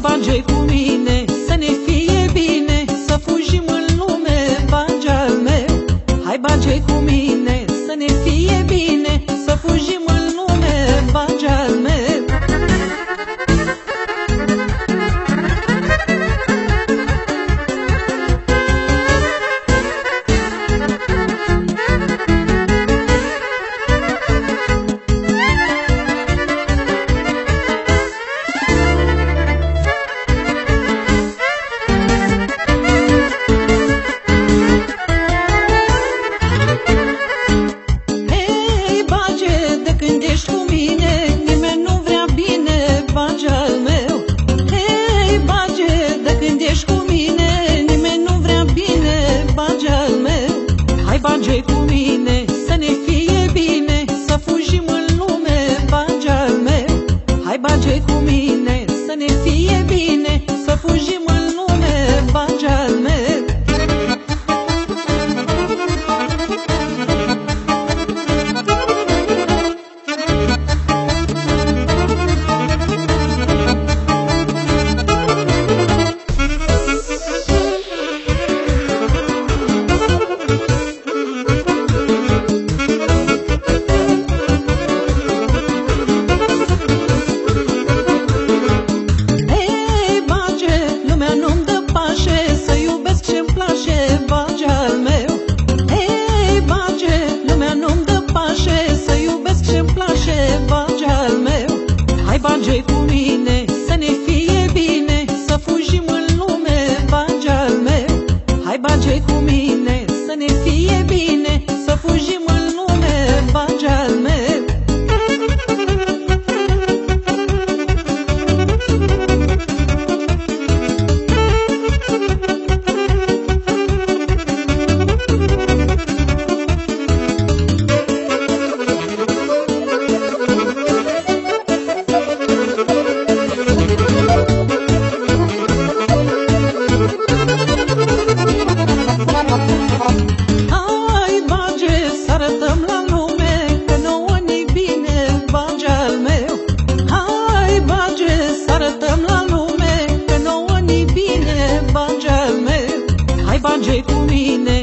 bage cu mine, să ne fie bine, să fugim în lume, bage al meu. Hai bage cu mine, să ne fie bine, să fugim în lume, bage al meu. Bage cu mine, să ne fie bine, să fugim în lume, bage al meu. Hai bage cu mine, să ne fie bine, să fugim în lume, bage al meu. Bage cu mine, să ne fie bine, să fugim în lume, bage al meu. Hai bage cu mine, să ne fie bine, să fugim în lume, bage al meu. Bage cu mine,